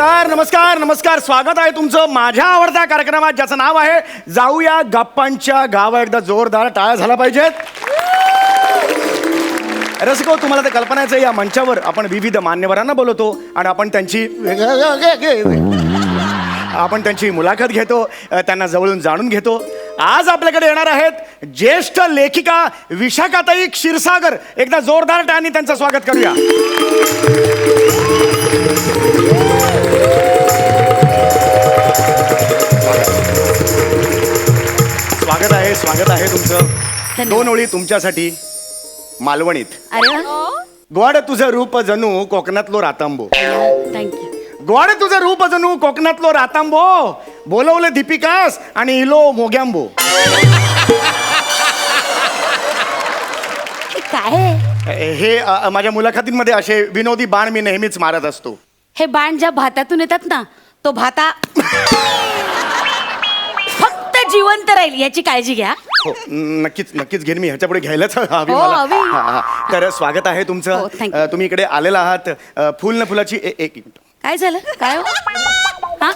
नमस्कार नमस्कार नमस्कार. स्वागत आहे तुमचं माझ्या आवडत्या कार्यक्रमात ज्याचं नाव आहे जाऊया गप्पांच्या गावा. एकदा जोरदार टाळ्या झाला पाहिजेत. रसिको, तुम्हाला तर कल्पनाच आहे, या मंचावर आपण विविध मान्यवरांना बोलवतो आणि आपण त्यांची मुलाखत घेतो, त्यांना जवळून जाणून घेतो. आज आपल्याकडे येणार आहेत ज्येष्ठ लेखिका विशाखाताई क्षीरसागर. एकदा जोरदार टाळ्यांनी त्यांचं स्वागत करूया. स्वागत आहे तुमचं. दोन ओळी तुमच्यासाठी मालवणीत. गोड तुझं रूप जणू कोकणातलो रातांबो. थँक्यू. गोड तुझं रूप जणू कोकणातलो रातांबो, बोलवलं दीपिकास आणि इलो मोग्यांबो. काय हे माझ्या मुलाखतींमध्ये असे विनोदी बाण मी नेहमीच मारत असतो. हे बाण ज्या भातातून येतात ना, तो भाता फक्त जिवंत राहील याची काळजी घ्या. हो, नक्कीच नक्कीच घेईन मी. ह्याच्या पुढे घ्यायलाच हवी हो, मला. हवी. तर स्वागत आहे हो, तुमचं. thank you. तुम्ही इकडे आलेला आहात. फुल न फुलाची एक मिनिट. काय झालं? काय हो? हा?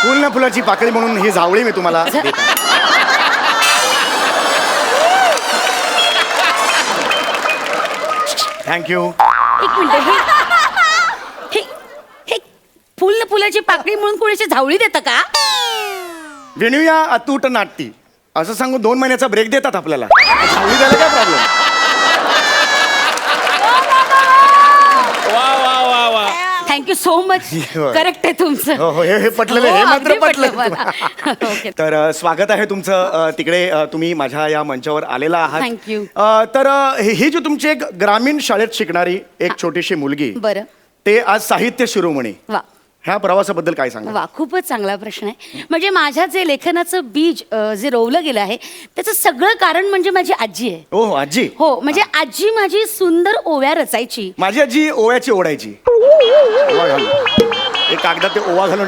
फुल न फुलाची पाकळी म्हणून ही जावळी मी तुम्हाला देत आहे. थँक्यू. एक मिनिट. हे हे फुल न फुलाची पाकळी म्हणून कोणाची झावळी देतं का? विणूया अतूट नाट्य असं सांगून 2 महिन्याचा ब्रेक देतात आपल्याला. जावळी द्यायला काय problem? Thank you so much. Correct आहे तुमचं. हो हो, हे पटलेलं हो, हे मात्र अगदी पटलं पटलं. मला. ओके. तर स्वागत आहे तुमचं. तिकडे तुम्ही माझ्या या मंचावर आलेला आहात. Thank you. तर ही जी तुमची एक ग्रामीण शाळेत शिकणारी एक छोटीशी मुलगी, बरं. ते आज साहित्य शिरोमणी, वा ह्या प्रवासाबद्दल काय सांगा? वा, खूपच चांगला प्रश्न आहे. म्हणजे माझ्या जे लेखनाचं बीज जे रोवलं गेलं आहे त्याचं सगळं कारण म्हणजे माझी आजी आहे. ओ हो, आजी. हो, म्हणजे आजी माझी सुंदर ओव्या रचायची. माझी आजी ओव्याची ओढायची. ओवा घालून. एक कागदात ते ओवा घालून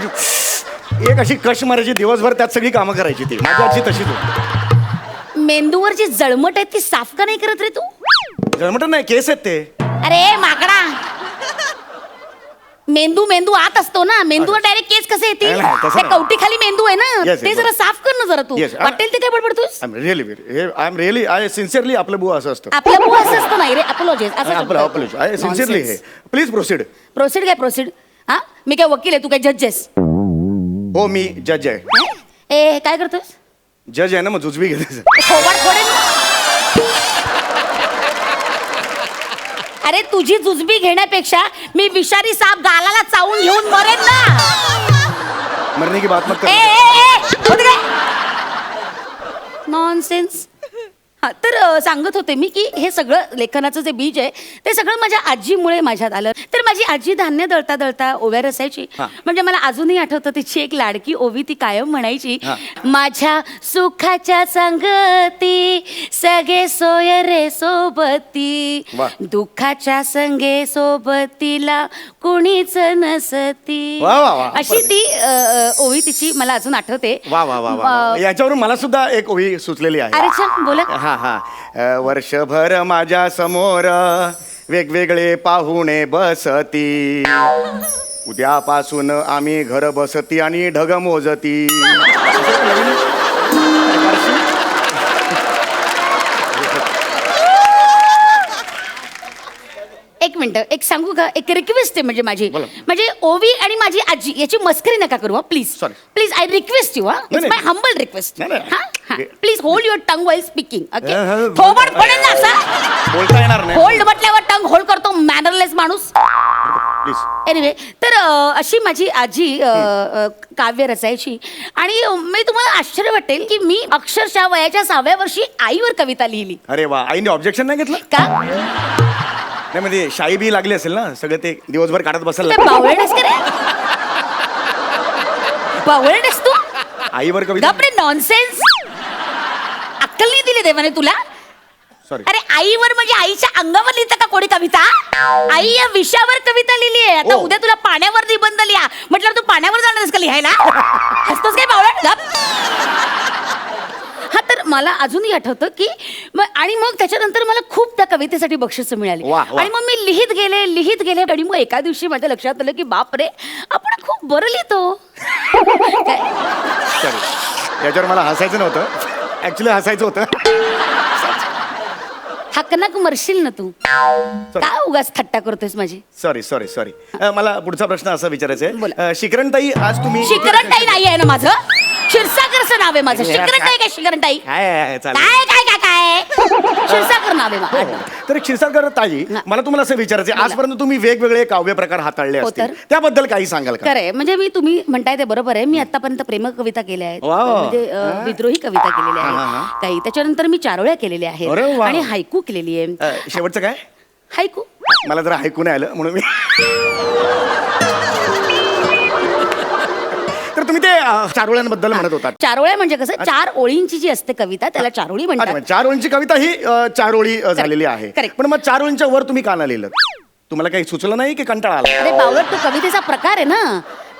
एक अशी कश मारायची, दिवसभर त्यात सगळी कामं करायची. ती माझी आजी तशीच होती. मेंदूवर जी जळमट आहे ती साफ का नाही करत रे तू? जळमट नाही, केस आहेत ते. अरे माकडा, मेंदू आत असतो ना. मेंदूवर डायरेक्ट केस कसे येतील? नाही, नाही, तसं त्या नाही. कवटी खाली मेंदू आहे ना, Yes, ते yes, जरा साफ कर ना जरा तू. Yes, वाटेल ते काय बडबडतोस? I am really I sincerely आपलं बुवा असं असतं. आपलं बुवा असं असतं नाही रे. अपोलॉजीज आय सिन्सिअरली हे. Please proceed. प्रोसीड काय प्रोसीड? हा, मी काय वकील आहे, तू काय जजेस? हो, मी जज आहे. ए काय करतोस? जज आहे ना, मग जुजबी घेते. थोबाड फोडेन. अरे तुझी जुजबी घेण्यापेक्षा मी विषारी साप गालाला चावून घेऊन मरेन ना. मरने की बात मत कर. नॉनसेन्स. हा, तर सांगत होते मी की हे सगळं लेखनाचं जे बीज आहे ते सगळं माझ्या आजीमुळे माझ्यात आलं. तर माझी आजी धान्य दळता दळता ओव्या रसायची. म्हणजे मला अजूनही आठवतं तिची एक लाडकी ओवी. ती कायम म्हणायची, माझ्या सुखाच्या संगती सगळे सोय रे सोबती, दुःखाच्या संगे सोबतीला कुणीच नसती. अशी ती ओवी तिची मला अजून आठवते. वा वा वा वा. याच्यावरून मला सुद्धा एक ओवी सुचलेली आहे. अरे छान, बोला. हा हा. वर्षभर माझ्या समोर वेगवेगळे पाहुणे बसती, उद्यापासून आम्ही घर बसती आणि ढग मोजती. एक मिनिट, एक सांगू का? एक रिक्वेस्ट आहे म्हणजे माझी. म्हणजे ओवी आणि माझी आजी याची मस्करी नका करू. Please please, I request you. It's my humble request. Please hold your tongue while speaking. Okay? थोबड पडेल ना असं. बोलता येणार नाही. होल्ड म्हटल्यावर टंग होल्ड करतो मॅनरलेस माणूस. एनिवे, तर अशी माझी आजी काव्य रचायची. आणि मी तुम्हाला आश्चर्य वाटेल की मी अक्षरशः वयाच्या 6व्या वर्षी आईवर कविता लिहिली. अरे वा. आईने ऑब्जेक्शन नाही घेतलं का? नाही, म्हणजे शाई बी लागली असेल ना, सगळं ते दिवसभर काढत बसायला. बावळेस का रे? बावळेस तू? आईवर कविता? नॉनसेन्स. अक्कल नाही दिली देवाने तुला? सॉरी. अरे आईवर म्हणजे आईच्या अंगावर लिहितं का कोणी कविता? आई या विषयावर कविता लिहिली आहे. आता उद्या तुला पाण्यावर निबंध लिहा म्हटलं, तू पाण्यावर जाणारस का लिहायला? हसतोस काय बावळट? हा, तर मला अजूनही आठवतं की आणि मग त्याच्यानंतर मला खूप त्या कवितेसाठी बक्षिसं मिळाली. वा, वा. आणि मग मी लिहित गेले आणि मग एका दिवशी माझ्या लक्षात आलं की बापरे, आपण खूप बरं लिहितो. काय? सॉरी, याच्यावर मला हसायचं नव्हतं, ऍक्च्युली हसायचं होतं. हकनाक मरशील ना तू, काय उगाच थट्टा करतोयस माझी. सॉरी. मला पुढचा प्रश्न असा विचारायचा बोला. आहे, शिकरणताई आज तुम्ही शिकरणताई नाही आहे ना माझं, क्षीरसागरचं नाव आहे माझं. शिकरणताई काय शिकरणताई काय चालेल. काय क्षीरसागर नाव आहे माझं. तर क्षीरसागर ताई, मला तुम्हाला असं विचारायचं आहे, आजपर्यंत तुम्ही वेगवेगळे काव्य प्रकार हाताळले हो असतील, तर. त्याबद्दल काही सांगाल का? खरंय, म्हणजे तुम्ही म्हणताय ते बरोबर आहे. मी आतापर्यंत प्रेम कविता केल्या आहेत, वा. म्हणजे विद्रोही कविता केलेल्या हा. आहेत काही. त्याच्यानंतर मी चारोळ्या केलेल्या अरे आहेत वा. आणि हायकू केलेली आहे. शेवटचं काय? हायकू. मला जरा ऐकू नाही आलं म्हणून मी तर तुम्ही ते चारोळ्यांबद्दल म्हणत होतात. चारोळ्या म्हणजे कसं, 4 ओळींची जी असते कविता त्याला चारोळी अच्छा, म्हणतात. म्हणजे 4 ओळींची कविता ही 4 ओळी झालेली आहे. correct. पण मग 4 ओळींच्या वर तुम्ही का नाही लिहिलं? तुम्हाला काही सुचलं नाही की कंटाळा आला? अरे बावळट, तो कवितेचा प्रकार आहे ना,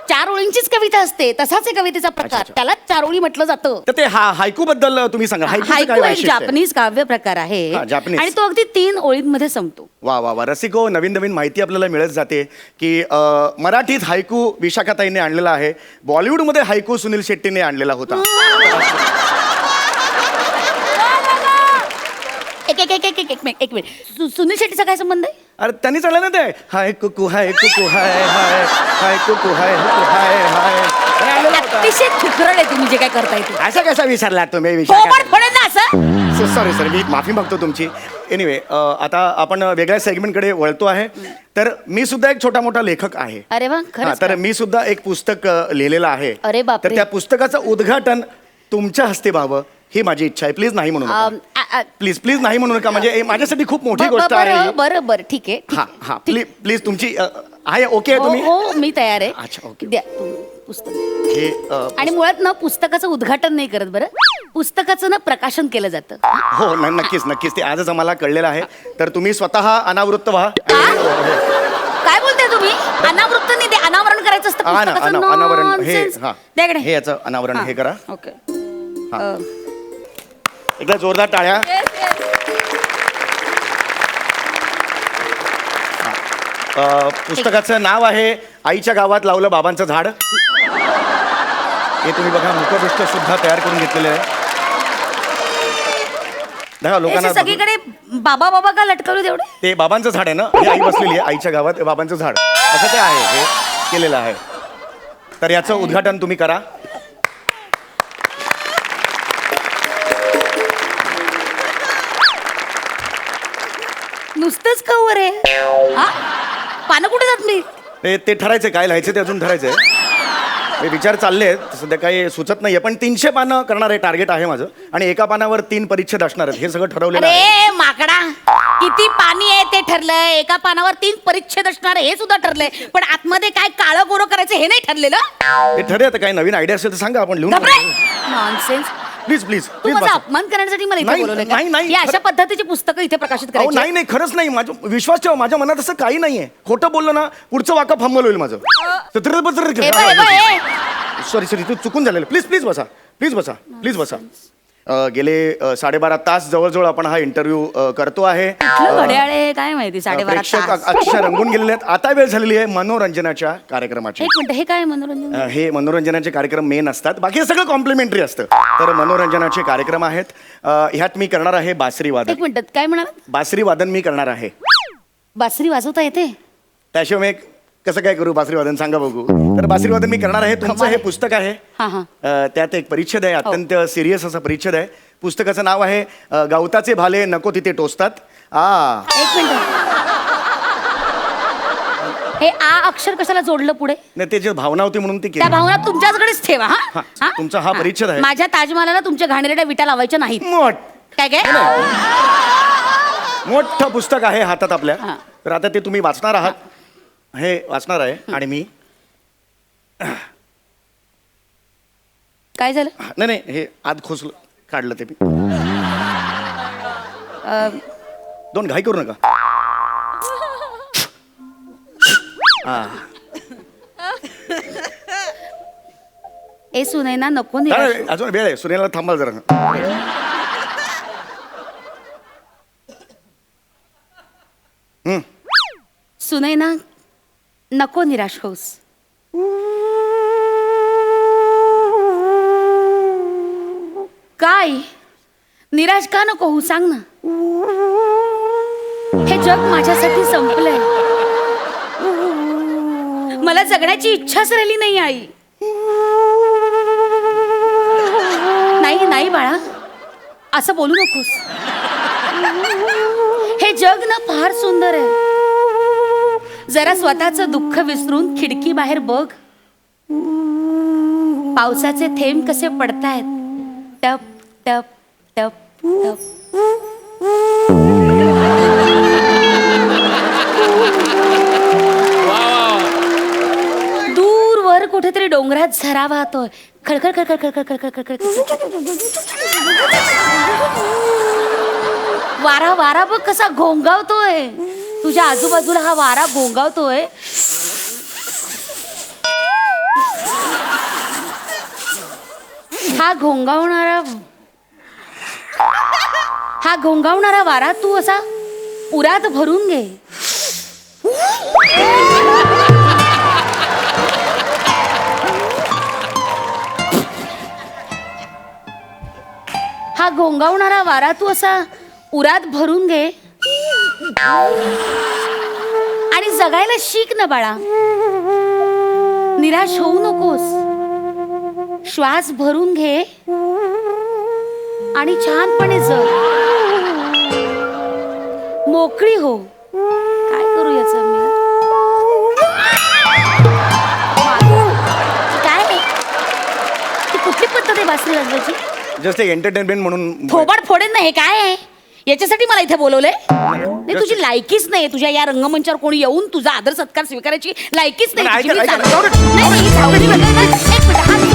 4 ओळींचीच कविता असते, तसाच आहे कवितेचा प्रकार, अच्छा. त्यालाच 4 ओळी म्हटलं जातं. तर ते हायकू बद्दल तुम्ही सांगा. हायकूचं काय हायकू एक वैशिष्ट्य आहे? जापनीज काव्य प्रकार आहे हा, जापनीज. आणि तो अगदी 3 ओळींमध्ये संपतो. वा रसिको, नवीन नवीन माहिती आपल्याला मिळत जाते की मराठीत हायकू विशाखाताईने आणलेला आहे, बॉलिवूडमध्ये हायकू सुनील शेट्टीने आणलेला होता. एक मिनिट, सुनील शेट्टीचा काय संबंध आहे? अरे त्यांनी चाललं ना ते हाय कुकू हाय कुकू हाय हाय हाय कुकू हाय कुकू हाय हाय हे आणलेलं होतं. अतिशय थुकरड आहे तुम्ही जे काय करताय ते. असं कसा विसरला तुम्ही थोबड फोडेल ना असं. सॉरी मी माफी मागतो तुमची. एनिवे, आता आपण वेगळ्या सेगमेंटकडे वळतो आहे. तर मी सुद्धा एक छोटा मोठा लेखक आहे. अरे वा, खरंच तर का? मी सुद्धा एक पुस्तक लिहिलेलं आहे. अरे बापरे. तर त्या पुस्तकाचं उद्घाटन तुमच्या हस्ते व्हावं ही माझी इच्छा आहे. प्लीज नाही म्हणू नका. प्लीज नाही म्हणू नका, म्हणजे हे माझ्यासाठी खूप मोठी गोष्ट आहे. बरं ठीक आहे. हा प्लीज तुमची आहे ओके आहे तुम्ही? हो, मी तयार आहे. अच्छा, ओके. द्या पुस्तक. हे आणि मुळात ना पुस्तकाचं उद्घाटन नाही करत बरं, पुस्तकाचं ना प्रकाशन केलं जातं. हो नक्कीच ते आजच आम्हाला कळलेलं आहे. तर तुम्ही स्वतः अनावृत्त व्हा. काय बोलताय तुम्ही? अनावृत्त नाही, ते अनावरण करायचं असतं पुस्तकाचं. अनावरण हे Nonsense. द्या इकडे. हे याचं अनावरण हे करा. ओके. एकदा जोरदार टाळ्या. पुस्तकाचं नाव आहे आईच्या गावात लावलं बाबांचं झाड. हे तुम्ही बघा, मुखपृष्ठ सुद्धा तयार करून घेतलेले आहे. लोकांना सगळीकडे बाबा बाबा का लटकवलं तेवढे? ते बाबांचं झाड आहे ना, ही आई बसलेली आहे आईच्या गावात बाबांचं झाड, असं ते आहे, हे केलेलं आहे. तर याचं उद्घाटन तुम्ही करा. नुसतंच कवर आहे हा? पानं कुठे जात मी? ते ठरायचं काय लिहायचं ते अजून ठरायचंय. हे विचार चालले आहेत, सध्या काही सुचत नाहीये, पण 300 पानं करणार आहे टार्गेट आहे माझं. आणि एका पानावर 3 परिच्छेद असणार आहेत, हे सगळं ठरवलेलं आहे. अरे माकडा, किती पाणी आहे ते ठरलंय, एका पानावर 3 परिच्छेद असणार हे सुद्धा ठरलंय, पण आतमध्ये काय काळं गोरं करायचं हे नाही ठरलेलं. ते ठरले. आता काही नवीन आयडिया असेल तर सांगा, आपण लिहून. नॉनसेन्स. प्लीज तू माझा अपमान करण्यासाठी मला इथे नाही, बोलवलंय नाही, का? नाही. ही अशा पद्धतीची पुस्तकं इथे प्रकाशित करायची? नाही खरंच नाही. माझं विश्वास ठेवा, माझ्या मनात असं काही नाहीये. खोटं बोललो ना, पुढचं वाका फंबल होईल माझं. सॉरी तू चुकून झालेलं. प्लीज बसा. गेले 12.5 तास जवळजवळ आपण हा इंटरव्ह्यू करतो आहे. घड्याळ आहे काय माहिती, 12.5 प्रेक्षक तास. अक्षर रंगून गेलेले आहेत. आता वेळ झालेली आहे मनोरंजनाच्या कार्यक्रमाची. एक मिनिट, हे काय मनोरंजन? हे मनोरंजनाचे कार्यक्रम मेन असतात, बाकी हे सगळं कॉम्प्लिमेंटरी असतं. तर मनोरंजनाचे कार्यक्रम आहेत. ह्यात मी करणार आहे बासरी वादन. एक मिनिट, काय म्हणाल? बासरी वादन मी करणार आहे. बासरी वाजवता येते? त्याशिवाय मी कसं काय करू बासरी वादन, सांगा बघू. तर बासरी वादन मी करणार आहे. तुमचं हे पुस्तक आहे, त्यात एक परिच्छेद आहे, अत्यंत सिरियस असा परिच्छेद आहे. पुस्तकाचं नाव आहे गवताचे भाले नको तिथे टोचतात. एक मिनिट, हे अक्षर कशाला जोडलं पुढे? नाही, ते जे भावना होती म्हणून ती त्या केली. भावना तुमच्याकडेच ठेवा. तुमचा हा परिच्छेद आहे. माझ्या ताजमहालाला तुमच्या घाणेरड्या विटा लावायच्या नाहीत. काय मोठं पुस्तक आहे हातात आपल्या. तर आता ते तुम्ही वाचणार आहात. हे वाचणार आहे आणि मी काय झालं? नाही हे आत खोसलं, काढलं ते मी. दोन घाई करू नका. ए सुनैना नको अजून वेळ आहे, सुनेला थांबाल जरा. नको निराश होऊस. काय निराश का नको होऊ सांग ना. हे जग माझ्यासाठी संपलंय. मला जगण्याची इच्छाच राहिली नाही आई. नाही नाही बाळा, असं बोलू नकोस. हे जग ना फार सुंदर आहे. जरा स्वतःचं दुःख विसरून खिडकी बाहेर बघ. पावसाचे थेंब कसे पडतायत. टप टप टप टप. दूरवर कुठेतरी डोंगरात झरा वाहतोय. खळखळ खळखळ खळखळ खळखळ खळखळ. वारा वारा बघ कसा घोंगावतोय. तुझ्या आजूबाजूला हा वारा घोंगावतोय. हा घोंगावणारा वारा तू असा उरात भरून घे. हा घोंगावणारा वारा तू असा उरात भरून घे आणि जगायला शिक ना बाळा. निराश होऊ नकोस. श्वास भरून घे आणि छानपणे जग. मोकळी हो. काय करू याच मी. काय ती कुठली पद्धत आहे बासरी वाजवायची. जस्ट एक एंटरटेनमेंट म्हणून. थोबाड फोडेन ना. हे काय आहे. याच्यासाठी मला इथे बोलवलंय. नाही तुझी लायकीच नाही. तुझ्या या रंगमंचावर कोणी येऊन तुझा आदर सत्कार स्वीकारायची लायकीच नाही. नाही, तुझी. मी ऐका, चालले. ऐका, नाही, मी जाऊ दे. एक मिनिट.